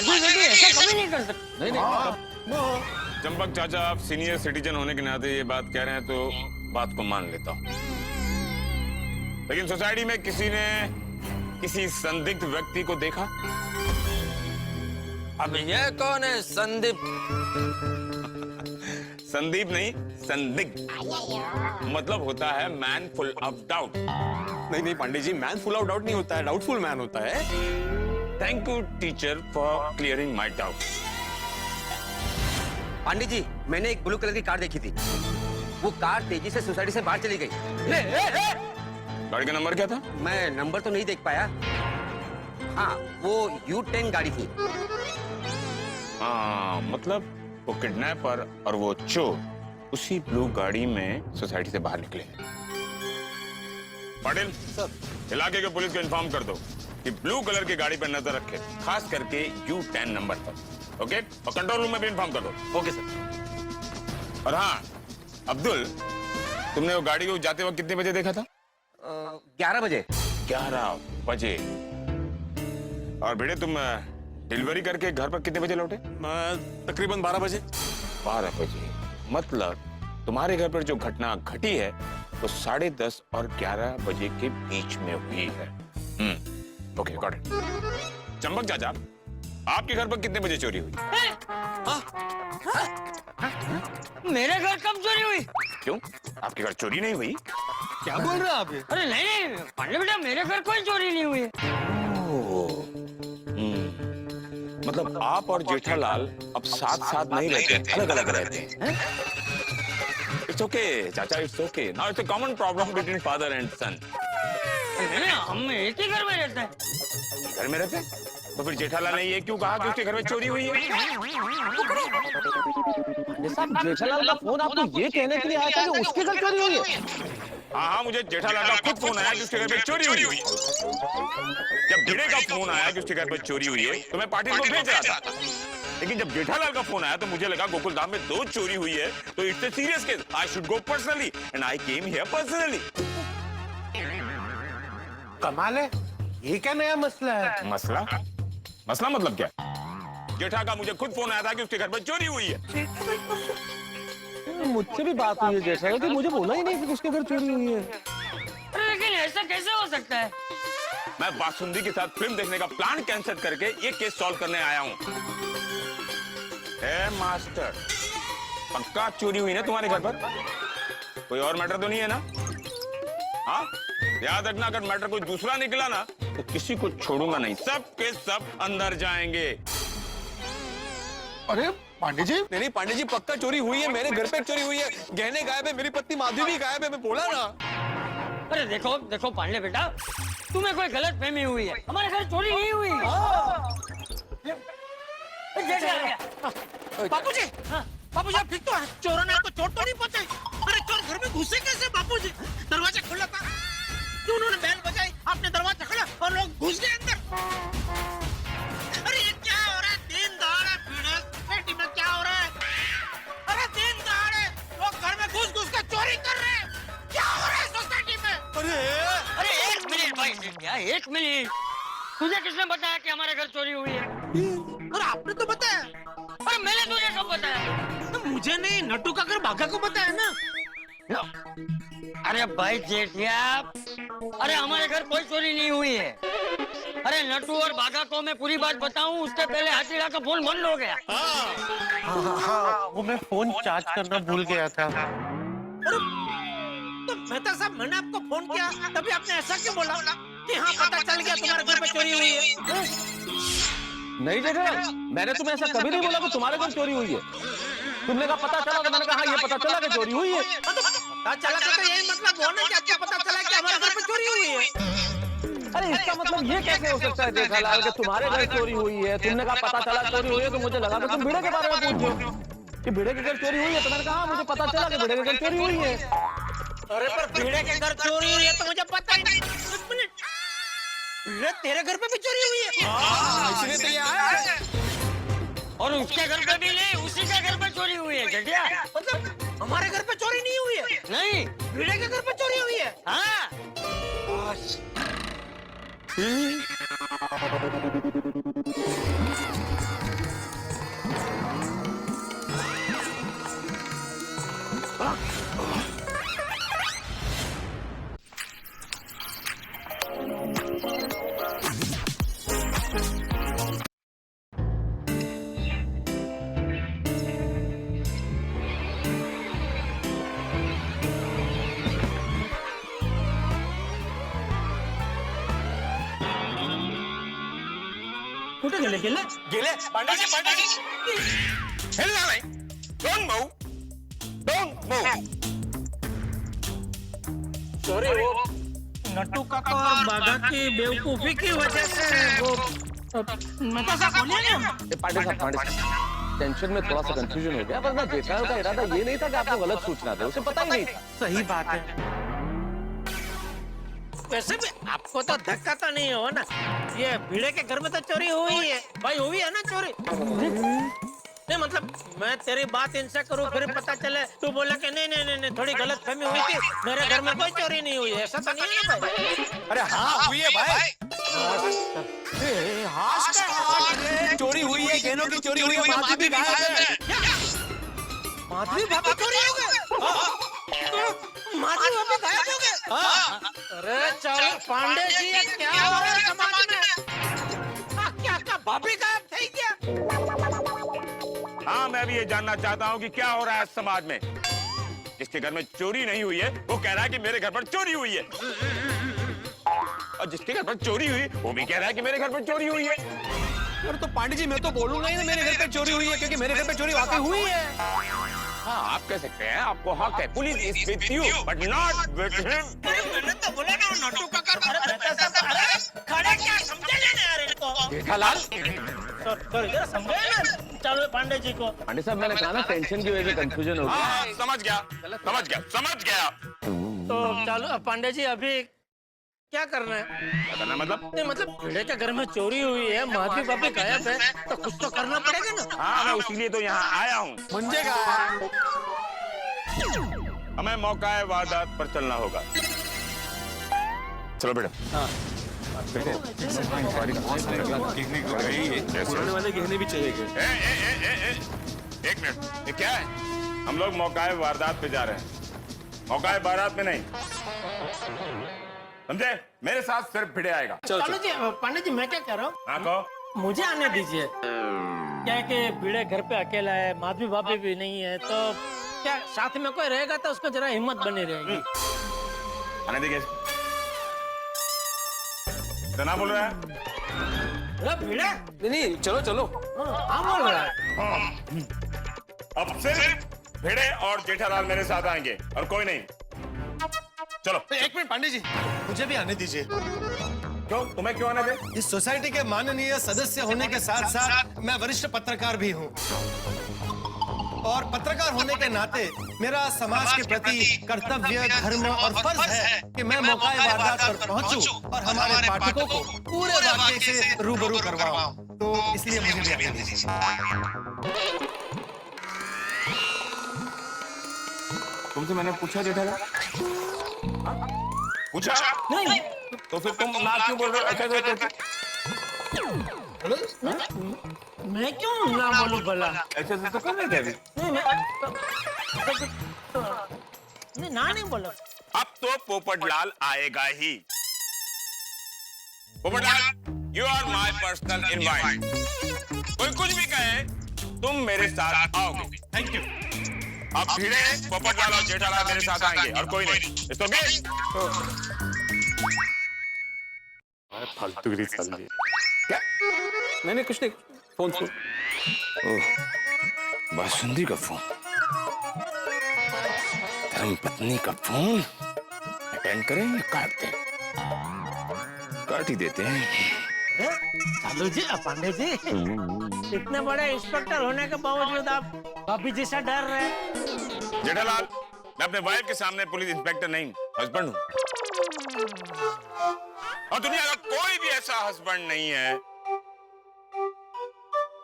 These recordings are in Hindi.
आदमी बेटी ऐसा कभी नहीं कर सकते। नहीं चंपक चाचा, आप सीनियर सिटीजन होने के नाते ये बात कह रहे हैं तो बात को मान लेता हूँ, लेकिन सोसाइटी में किसी ने किसी संदिग्ध व्यक्ति को देखा? अब ये कौन है संदीप? संदीप नहीं, संदिग्ध मतलब होता है मैन फुल ऑफ डाउट। नहीं नहीं Pandey ji, man full of doubt नहीं होता है, डाउटफुल मैन होता है। Thank you teacher for clearing my doubt. Pandey ji, मैंने एक ब्लू कलर की कार देखी थी। वो कार तेजी से सोसाइटी से बाहर चली गई। गाड़ी का नंबर क्या था? मैं नंबर तो नहीं देख पाया। हाँ, वो U10 गाड़ी थी। हाँ, मतलब वो किडनैपर और वो चोर उसी ब्लू गाड़ी में सोसाइटी से बाहर निकले हैं। पाटिल सर, इलाके के पुलिस को इन्फॉर्म कर दो कि ब्लू कलर की गाड़ी पर नजर रखे, खास करके U10 नंबर पर। ओके, और कंट्रोल रूम में भी इन्फॉर्म कर दो। Okay sir. और हाँ अब्दुल, तुमने वो गाड़ी को जाते वक्त कितने बजे देखा था? 11 बजे। 11 बजे। और बेटे, तुम डिलीवरी करके घर पर कितने बजे लौटे? तकरीबन 12 बजे। 12 बजे मतलब तुम्हारे घर पर जो घटना घटी है वो 10:30 और 11 बजे के बीच में हुई है। Okay, got it. चंपक चाचा, आपके घर पर कितने बजे चोरी हुई? मेरे घर कब चोरी हुई? क्यों, आपके घर चोरी नहीं हुई? क्या बोल रहे हैं आप? अरे नहीं पांडे बेटा, मेरे घर कोई चोरी नहीं हुई। मतलब आप और जेठालाल अब साथ साथ नहीं रहते, अलग अलग रहते हैं। इट्स ओके चाचा, it's okay. Now it's a common problem between father and son. नहीं, हम एक ही घर में रहते हैं। घर में रहते हैं? तो फिर जेठालाल ने ये क्यों कहा कि उसके घर में चोरी हुई है? जेठालाल का फोन आपको ये कहने के लिए आया था कि उसके घर चोरी हुई है? हाँ, मुझे जेठालाल का खुद फोन आया कि उसके घर में चोरी हुई है। जब भिड़े का फोन आया कि उसके घर में चोरी हुई है तो मैं पाटिल को भेज रहा था, लेकिन जब जेठालाल का फोन आया तो मुझे लगा गोकुल धाम में 2 चोरी हुई है, तो it's a serious case. I should go personally and I came here personally. कमाल है, ये क्या नया मसला है? मसला? मसला मतलब क्या? जेठा का मुझे खुद फोन आया था कि उसके घर में चोरी हुई है। मुझसे भी बात हुई है जैसा कि मुझे बोला ही नहीं कि उसके घर चोरी हुई है। अरे लेकिन ऐसा कैसे हो सकता है? मैं बासुंदी के साथ फिल्म देखने का प्लान कैंसिल करके ये केस सॉल्व करने आया हूँ। मास्टर, पक्का चोरी हुई ना तुम्हारे घर पर? कोई और मैटर तो नहीं है ना? हाँ, याद रखना, अगर मैटर कोई दूसरा निकला ना तो किसी को छोड़ूंगा नहीं, सब के सब अंदर जाएंगे। अरे पांडे जी, नहीं पांडे जी, पक्का चोरी हुई है। मेरे घर पे चोरी हुई है, गहने गायब है, मेरी पत्नी माधवी भी गायब है, मैं बोला ना। अरे देखो देखो पांडे बेटा, तुम्हें कोई गलत फहमी हुई है, हमारे घर चोरी नहीं हुई। बापूजी, बापूजी आप ठीक तो है? चोरों ने आपको चोट तो नहीं पहुंचाई? अरे चोर घर में घुसे कैसे बापूजी? दरवाजा खुला था, क्यों उन्होंने बैल बजाई, आपने दरवाजा खोला और लोग घुस गए अंदर। अरे ये क्या हो रहा है? दिन दहाड़े भीड़ सोसाइटी में क्या हो रहा है? अरे दिन दहाड़े लोग घर में घुस घुस के चोरी कर रहे हैं, क्या हो रहा है सोसाइटी में? अरे 1 मिनट भाई, क्या 1 मिनट? तुझे किसने बताया कि हमारे घर चोरी हुई है? अरे आपने तो बताया। अरे मैंने तुझे कब बताया? तो मुझे नहीं, नट्टू का घर भागा को बताया ना। अरे भाई जेठिया, अरे हमारे घर कोई चोरी नहीं हुई है। अरे नट्टू और बाघा को मैं पूरी बात बताऊं उसके पहले हाथीड़ा का फोन बंद हो गया। हाँ, वो मैं फोन चार्ज करना भूल गया था। अरे तो मेहता साहब, मैंने आपको फोन किया तभी आपने ऐसा क्यों बोला कि हाँ पता चल गया तुम्हारे घर पे चोरी हुई है? नहीं जेठालाल, मैंने तुम्हें ऐसा कभी नहीं बोला कि तुम्हारे घर चोरी हुई है। तुमने कहा पता चला, तो मैंने कहा हाँ, ये पता चला कि चोरी हुई है। पता चला तो यही मतलब हुआ ना कि आपको पता चला कि हमारे घर पे चोरी हुई है। अरे इसका मतलब ये कैसे हो सकता है जेठालाल कि तुम्हारे घर चोरी हुई है? तुमने कहा पता चला चोरी हुई है, तो मुझे लगा कि तुम भिड़े के बारे में पूछ रहे हो कि भिड़े के घर चोरी हुई है। तो मैंने कहा मुझे पता चला कि भिड़े के घर चोरी हुई है। अरे पर भिड़े के घर चोरी हुई है तो मुझे पता ही नहीं। एक मिनट, भिड़े तेरे घर पे भी चोरी हुई है? इसलिए तो ये आया है। और उसके घर पे भी नहीं, उसी के घर पे चोरी हुई है जेठिया। मतलब हमारे घर पे चोरी नहीं हुई है? नहीं, भिड़े के घर पे चोरी हुई है। हाँ। कुठे गेले गेले गेले पांडे जी हिलना नहीं डोंट मूव सॉरी वो नट्टू काका और बाघा की बेवकूफी की वजह से वो मैं तो ऐसा बोलिए ना पांडे साहब टेंशन में थोड़ा सा कंफ्यूजन हो गया, वरना जेठालाल का इरादा ये नहीं था कि आपको गलत सूचना दे, उसे पता ही नहीं था। सही बात है। वैसे भी आपको तो धक्का तो नहीं हो ना, ये भिड़े के घर में तो चोरी हुई है भाई, हुई है ना चोरी। नहीं मतलब मैं तेरी बात इनसे करूँ फिर पता चले तू बोला कि नहीं थोड़ी गलत फहमी हुई थी, मेरे घर में कोई चोरी नहीं हुई, ऐसा तो नहीं है ना भाई? अरे हाँ हुई है भाई, चोरी हुई है, गहनों की चोरी हुई है, माधवी भी गायब है। माधवी भाभी चोरी हो गए? माधवी भाभी गायब हो गए? अरे चलो पांडे जी ये क्या हो रहा है समाज में? क्या भाभी गायब थी क्या? हाँ मैं भी ये जानना चाहता हूँ कि क्या हो रहा है समाज में। जिसके घर में चोरी नहीं हुई है वो कह रहा है कि मेरे घर पर चोरी हुई है, और जिसके घर पर चोरी हुई वो भी कह रहा है कि मेरे घर पर चोरी हुई है। अरे तो पांडे जी मैं तो बोलूंगा ही ना मेरे घर पे चोरी हुई है, क्योंकि मेरे घर पे चोरी वाकई हुई है। हाँ आप कह सकते हैं, आपको हक है, police is with you but not with him. मैंने तो बोला ना नट्टू काका खड़े क्या समझे लेने यार इनको। जेठालाल सॉरी जरा समझे ना चलो पांडे जी को। पांडे साहब मैंने कहा ना टेंशन की वजह से कंफ्यूजन हो गया। हाँ समझ गया। तो चलो पांडे जी अभी क्या करना है? क्या करना मतलब? नहीं मतलब भिड़े के घर में चोरी हुई है, माधवी भाभी गायब है, तो कुछ तो करना पड़ेगा ना। हाँ मैं उसीलिए तो यहाँ आया हूँ। मंजेगा हमें मौका वारदात पर चलना होगा। चलो बेटा। पुराने वाले गहने भी चाहिए। एक मिनट, ये क्या है? हम लोग मौका वारदात पे जा रहे हैं, मौका वारदात में नहीं, समझे? मेरे साथ सिर्फ भिड़े आएगा। चलो जी पांडे जी मैं क्या कह रहा हूँ, हाँ कहो। मुझे आने दीजिए। क्या है कि भिड़े घर पे अकेला है, माधवी भाभी भी नहीं है, तो क्या साथ में कोई रहेगा तो उसको जरा हिम्मत बनी रहेगी। आने देखिए, इतना बोल रहा है? अरे भिड़े नहीं चलो चलो। हाँ बोल रहा है। अब सिर्फ भिड़े और जेठालाल मेरे साथ आएंगे और कोई नहीं। चलो। एक मिनट पांडे जी, मुझे भी आने दीजिए। क्यों? तुम्हें क्यों आने दे? इस सोसाइटी के माननीय सदस्य होने के साथ साथ मैं वरिष्ठ पत्रकार भी हूँ, और पत्रकार होने के नाते मेरा समाज के प्रति कर्तव्य, धर्म और फर्ज है कि मैं मौका वारदात पर पहुंचूं और हमारे पाठकों को पूरे वाकये से रूबरू करवाऊं। तो इसलिए मुझे भी आने दीजिए। तुमसे मैंने पूछा जेठालाल? पूछा? नहीं तो फिर तुम ना क्यों बोल रहे हो? ऐसे मैं क्यों ना बोलूं भला? ऐसे तो कर रहे थे अभी। नहीं ना नहीं बोला। अब तो पोपटलाल आएगा ही। Popatlal, you are my personal invite. कोई कुछ भी कहे, तुम मेरे साथ आओगे। Thank you. अब भिड़े, पोपटलाल और जेठालाल मेरे साथ आएंगे और कोई नहीं। इस तो फालतूगिरी चल रही है। क्या? मैंने कुछ नहीं, फोन सुन। ओह, बासुंदी का फोन, धर्म पत्नी का फोन। अटेंड करें या काट दें? काट ही देते हैं। चालू जी, पांडे जी, इतने बड़े इंस्पेक्टर होने के बावजूद आप भाभी जी से डर रहे हैं। जेठालाल, मैं अपने वाइफ के सामने पुलिस इंस्पेक्टर नहीं, हस्बैंड हूँ। और दुनिया का कोई भी ऐसा हस्बैंड नहीं है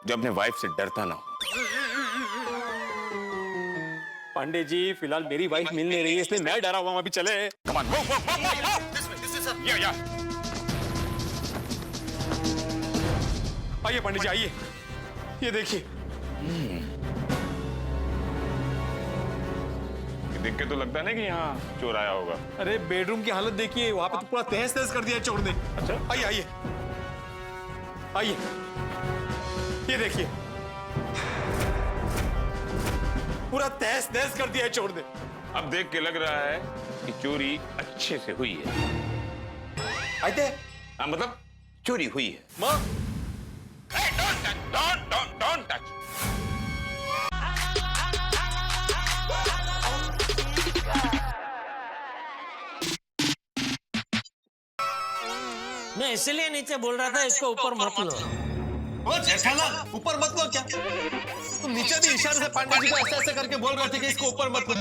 जो अपने वाइफ से डरता ना हो। पांडे जी फिलहाल मेरी वाइफ मिल नहीं रही है, इसलिए मैं डरा हुआ हूं। अभी चले। Come on, move. Yeah. आइए पांडे जी आइए, ये देखिए। देख के तो लगता नहीं कि यहाँ चोर आया होगा। अरे बेडरूम की हालत देखिए, वहां पे तो पूरा तहस तहस कर दिया चोर ने। अच्छा, आइए आइए आइए, ये देखिए पूरा तहस नहस कर दिया है चोर ने। अब देख के लग रहा है कि चोरी अच्छे से हुई है। आते हाँ, मतलब चोरी हुई है। माँ डोंट टच। मैं इसलिए नीचे बोल रहा था इसको ऊपर मत लो। ओ जेठालाल, ऊपर मत लो क्या? तुम नीचे भी इशारे से पांडे जी को ऐसे ऐसे करके बोल रहे थे कि इसको ऊपर मत लो।